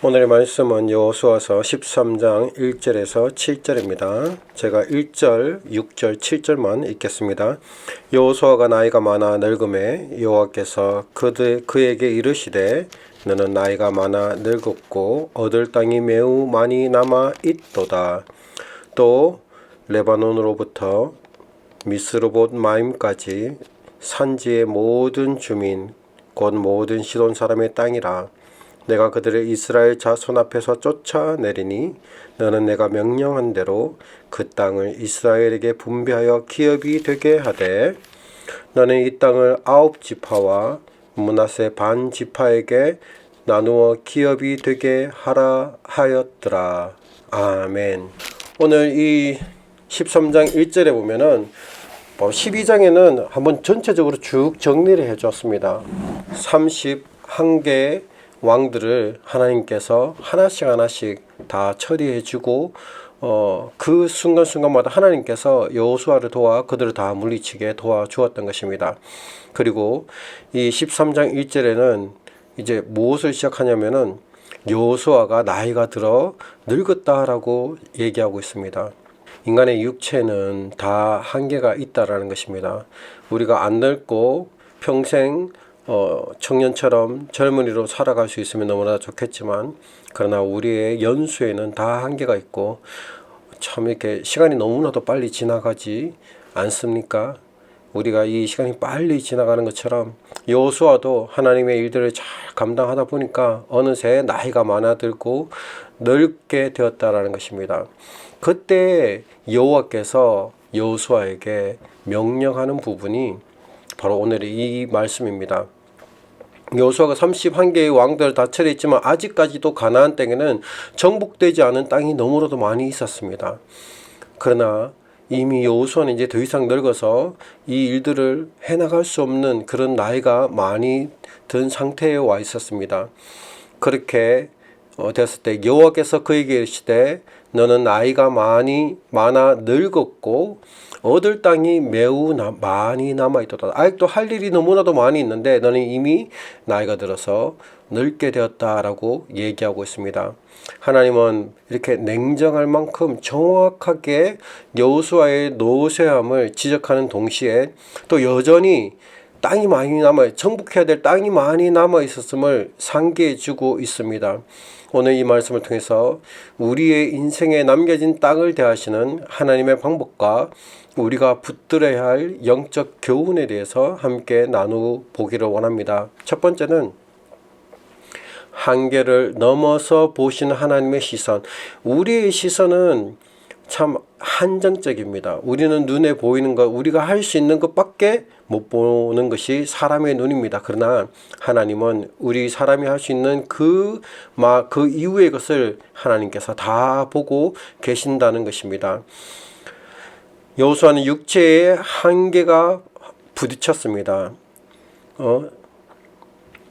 오늘의 말씀은 여호수아서 13장 1절에서 7절입니다. 제가 1절, 6절, 7절만 읽겠습니다. 여호수아가 나이가 많아 늙음에 여호와께서 그에게 이르시되 너는 나이가 많아 늙었고 얻을 땅이 매우 많이 남아 있도다. 또 레바논으로부터 미스르봇 마임까지 산지의 모든 주민 곧 모든 시돈 사람의 땅이라. 내가 그들을 이스라엘 자손 앞에서 쫓아내리니 너는 내가 명령한 대로 그 땅을 이스라엘에게 분배하여 기업이 되게 하되 너는 이 땅을 9지파와 므낫세 반 지파에게 나누어 기업이 되게 하라 하였더라. 아멘. 오늘 이 13장 1절에 보면은 12장에는 한번 전체적으로 쭉 정리를 해줬습니다. 31개의 왕들을 하나님께서 하나씩 다 처리해주고 그 순간순간마다 하나님께서 여호수아를 도와 그들을 다 물리치게 도와주었던 것입니다. 그리고 이 13장 1절에는 이제 무엇을 시작하냐면은 여호수아가 나이가 들어 늙었다라고 얘기하고 있습니다. 인간의 육체는 다 한계가 있다라는 것입니다. 우리가 안 늙고 평생 청년처럼 젊은이로 살아갈 수 있으면 너무나 좋겠지만 그러나 우리의 연수에는 다 한계가 있고 참 이렇게 시간이 너무나도 빨리 지나가지 않습니까? 우리가 이 시간이 빨리 지나가는 것처럼 여호수아도 하나님의 일들을 잘 감당하다 보니까 어느새 나이가 많아들고 늙게 되었다라는 것입니다. 그때 여호와께서 여호수아에게 명령하는 부분이 바로 오늘의 이 말씀입니다. 여호수아가 31개의 왕들을 다 처리했지만 아직까지도 가나안 땅에는 정복되지 않은 땅이 너무나도 많이 있었습니다. 그러나 이미 여호수아는 이제 더 이상 늙어서 이 일들을 해나갈 수 없는 그런 나이가 많이 든 상태에 와 있었습니다. 그렇게 됐을 때 여호와께서 그에게 이르시되 너는 나이가 많아 늙었고 얻을 땅이 매우 많이 남아있도다. 아직도 할 일이 너무나도 많이 있는데 너는 이미 나이가 들어서 늙게 되었다라고 얘기하고 있습니다. 하나님은 이렇게 냉정할 만큼 정확하게 여호수아의 노쇠함을 지적하는 동시에 또 여전히 땅이 많이 정복해야 될 땅이 많이 남아 있었음을 상기해 주고 있습니다. 오늘 이 말씀을 통해서 우리의 인생에 남겨진 땅을 대하시는 하나님의 방법과 우리가 붙들어야 할 영적 교훈에 대해서 함께 나누보기를 원합니다. 첫 번째는 한계를 넘어서 보시는 하나님의 시선. 우리의 시선은 참 한정적입니다. 우리는 눈에 보이는 것, 우리가 할 수 있는 것밖에 못 보는 것이 사람의 눈입니다. 그러나 하나님은 우리 사람이 할 수 있는 그 이후의 것을 하나님께서 다 보고 계신다는 것입니다. 여호수아는 육체의 한계가 부딪혔습니다.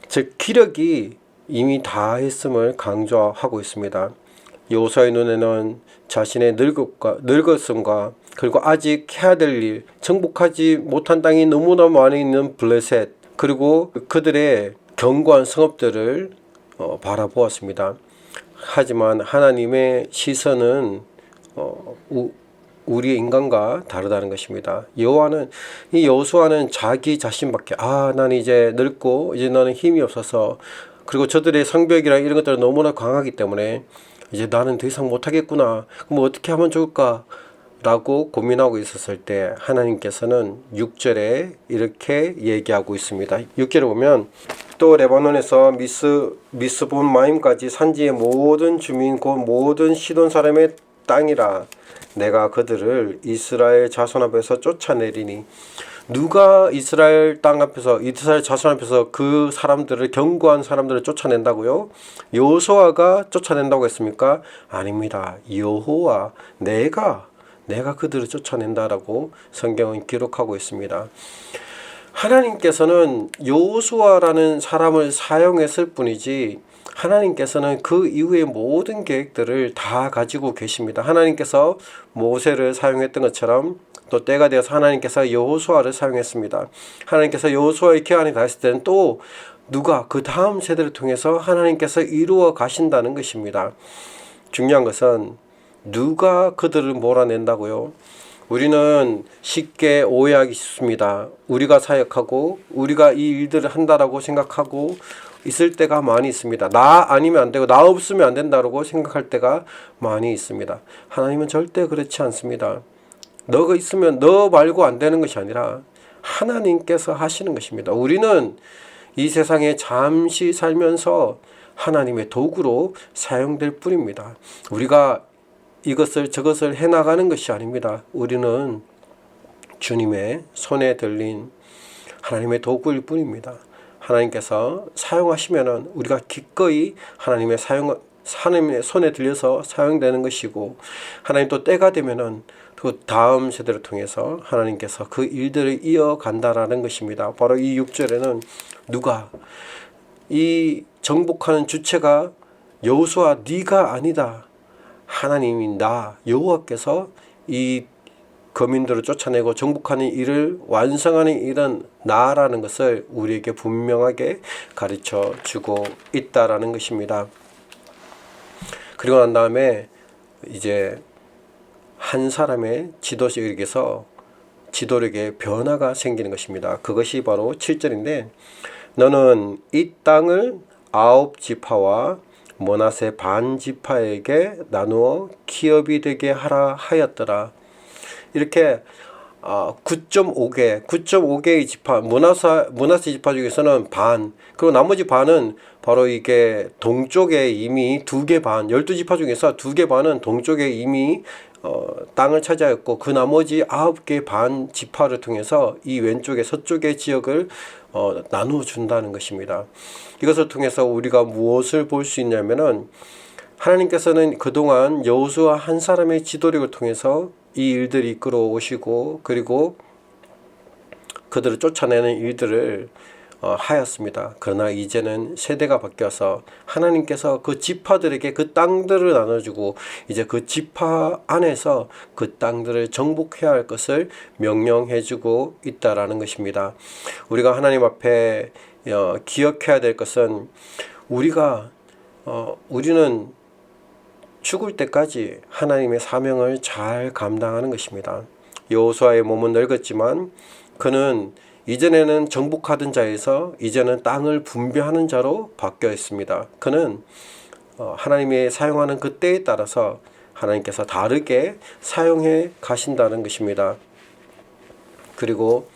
즉 기력이 이미 다 했음을 강조하고 있습니다. 여호수아의 눈에는 자신의 늙었음과 그리고 아직 해야 될 일, 정복하지 못한 땅이 너무나 많이 있는 블레셋, 그리고 그들의 견고한 성읍들을 바라보았습니다. 하지만 하나님의 시선은 우리의 인간과 다르다는 것입니다. 여호수아는 자기 자신밖에 나는 이제 늙고 이제 너는 힘이 없어서, 그리고 저들의 성벽이랑 이런 것들은 너무나 강하기 때문에 이제 나는 더 이상 못하겠구나. 그럼 어떻게 하면 좋을까? 라고 고민하고 있었을 때 하나님께서는 6절에 이렇게 얘기하고 있습니다. 6절에 보면 또 레바논에서 미스본 마임까지 산지의 모든 주민 곧 모든 시돈 사람의 땅이라. 내가 그들을 이스라엘 자손 앞에서 쫓아내리니. 누가 이스라엘 자손 앞에서 그 사람들을, 견고한 사람들을 쫓아낸다고요? 여호수아가 쫓아낸다고 했습니까? 아닙니다. 여호와 내가 그들을 쫓아낸다라고 성경은 기록하고 있습니다. 하나님께서는 여호수아라는 사람을 사용했을 뿐이지 하나님께서는 그 이후의 모든 계획들을 다 가지고 계십니다. 하나님께서 모세를 사용했던 것처럼 또 때가 되어서 하나님께서 여호수아를 사용했습니다. 하나님께서 여호수아의 기한이 닿았을 때는 또 누가 그 다음 세대를 통해서 하나님께서 이루어 가신다는 것입니다. 중요한 것은 누가 그들을 몰아낸다고요? 우리는 쉽게 오해하기 쉽습니다. 우리가 사역하고 우리가 이 일들을 한다라고 생각하고 있을 때가 많이 있습니다. 나 아니면 안 되고 나 없으면 안 된다라고 생각할 때가 많이 있습니다. 하나님은 절대 그렇지 않습니다. 너가 있으면 너 말고 안 되는 것이 아니라 하나님께서 하시는 것입니다. 우리는 이 세상에 잠시 살면서 하나님의 도구로 사용될 뿐입니다. 우리가 이것을 저것을 해나가는 것이 아닙니다. 우리는 주님의 손에 들린 하나님의 도구일 뿐입니다. 하나님께서 사용하시면은 우리가 기꺼이 하나님의 손에 들려서 사용되는 것이고, 하나님 또 때가 되면은 그 다음 세대를 통해서 하나님께서 그 일들을 이어간다라는 것입니다. 바로 이 6절에는 누가 이 정복하는 주체가 여호수아 네가 아니다. 하나님이 나 여호와께서 이 거민들을 쫓아내고 정복하는 일을 완성하는 일은 나라는 것을 우리에게 분명하게 가르쳐 주고 있다라는 것입니다. 그리고 난 다음에 이제 한 사람의 지도력에서 지도력에 변화가 생기는 것입니다. 그것이 바로 7절인데, 너는 이 땅을 9지파와 므낫세 반 지파에게 나누어 기업이 되게 하라 하였더라. 이렇게 9.5개의 지파, 므낫세 지파 중에서는 반, 그리고 나머지 반은 바로 이게 동쪽에 이미 2개 반, 12지파 중에서 2개 반은 동쪽에 이미 땅을 차지하였고, 그 나머지 9개 반 지파를 통해서 이 왼쪽에 서쪽의 지역을 나누어 준다는 것입니다. 이것을 통해서 우리가 무엇을 볼 수 있냐면은, 하나님께서는 그동안 여호수아 한 사람의 지도력을 통해서 이 일들을 이끌어 오시고, 그리고 그들을 쫓아내는 일들을 하였습니다. 그러나 이제는 세대가 바뀌어서 하나님께서 그 지파들에게 그 땅들을 나눠주고, 이제 그 지파 안에서 그 땅들을 정복해야 할 것을 명령해주고 있다라는 것입니다. 우리가 하나님 앞에 기억해야 될 것은, 우리는 죽을 때까지 하나님의 사명을 잘 감당하는 것입니다. 여호수아의 몸은 늙었지만 그는 이전에는 정복하던 자에서 이제는 땅을 분배하는 자로 바뀌어 있습니다. 그는 하나님이 사용하는 그 때에 따라서 하나님께서 다르게 사용해 가신다는 것입니다. 그리고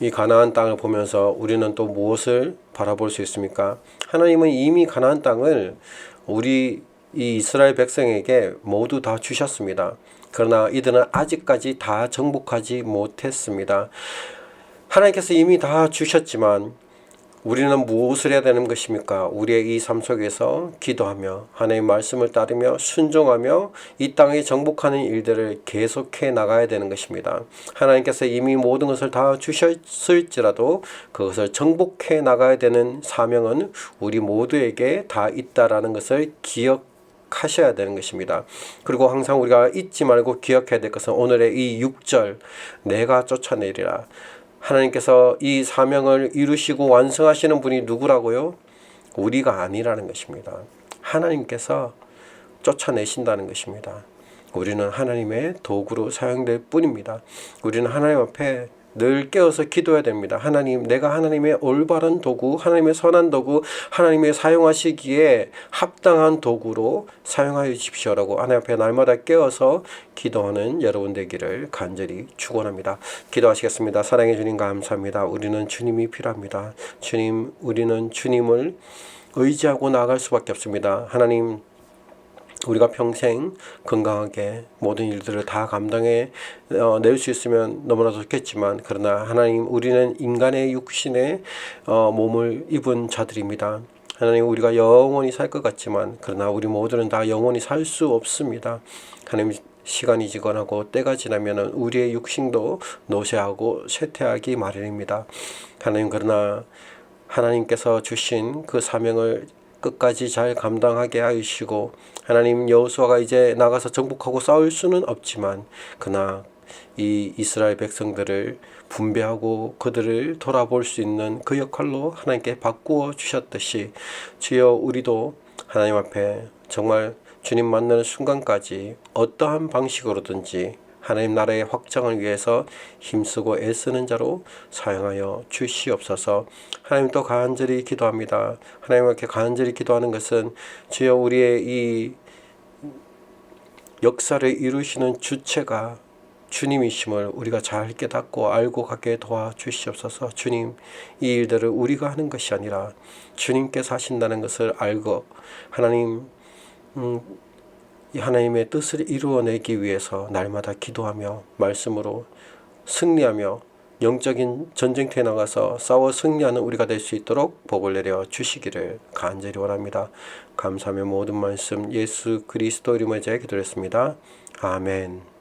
이 가나안 땅을 보면서 우리는 또 무엇을 바라볼 수 있습니까? 하나님은 이미 가나안 땅을 우리 이 이스라엘 백성에게 모두 다 주셨습니다. 그러나 이들은 아직까지 다 정복하지 못했습니다. 하나님께서 이미 다 주셨지만 우리는 무엇을 해야 되는 것입니까? 우리의 이 삶 속에서 기도하며 하나님의 말씀을 따르며 순종하며 이 땅에 정복하는 일들을 계속해 나가야 되는 것입니다. 하나님께서 이미 모든 것을 다 주셨을지라도 그것을 정복해 나가야 되는 사명은 우리 모두에게 다 있다라는 것을 기억하셔야 되는 것입니다. 그리고 항상 우리가 잊지 말고 기억해야 될 것은 오늘의 이 6절, 내가 쫓아내리라. 하나님께서 이 사명을 이루시고 완성하시는 분이 누구라고요? 우리가 아니라는 것입니다. 하나님께서 쫓아내신다는 것입니다. 우리는 하나님의 도구로 사용될 뿐입니다. 우리는 하나님 앞에 늘 깨어서 기도해야 됩니다. 하나님, 내가 하나님의 올바른 도구, 하나님의 선한 도구, 하나님의 사용하시기에 합당한 도구로 사용하여 주십시오라고 하나님 앞에 날마다 깨어서 기도하는 여러분 되기를 간절히 축원합니다. 기도하시겠습니다. 사랑해 주님 감사합니다. 우리는 주님이 필요합니다. 주님, 우리는 주님을 의지하고 나아갈 수밖에 없습니다. 하나님, 우리가 평생 건강하게 모든 일들을 다 감당해 낼 수 있으면 너무나 좋겠지만, 그러나 하나님, 우리는 인간의 육신의 몸을 입은 자들입니다. 하나님, 우리가 영원히 살 것 같지만 그러나 우리 모두는 다 영원히 살 수 없습니다. 하나님, 시간이 지나고 때가 지나면 우리의 육신도 노쇠하고 쇠퇴하기 마련입니다. 하나님, 그러나 하나님께서 주신 그 사명을 끝까지 잘 감당하게 하시고, 하나님, 여호수아가 이제 나가서 정복하고 싸울 수는 없지만 그러나 이 이스라엘 백성들을 분배하고 그들을 돌아볼 수 있는 그 역할로 하나님께 바꾸어 주셨듯이 주여 우리도 하나님 앞에 정말 주님 만나는 순간까지 어떠한 방식으로든지 하나님 나라의 확장을 위해서 힘쓰고 애쓰는 자로 사용하여 주시옵소서. 하나님 또 간절히 기도합니다. 하나님께 간절히 기도하는 것은 주여 우리의 이 역사를 이루시는 주체가 주님이심을 우리가 잘 깨닫고 알고 가게 도와주시옵소서. 주님, 이 일들을 우리가 하는 것이 아니라 주님께서 하신다는 것을 알고 하나님 이 하나님의 뜻을 이루어내기 위해서 날마다 기도하며 말씀으로 승리하며 영적인 전쟁터에 나가서 싸워 승리하는 우리가 될 수 있도록 복을 내려 주시기를 간절히 원합니다. 감사하며 모든 말씀 예수 그리스도 이름으로 기도했습니다. 아멘.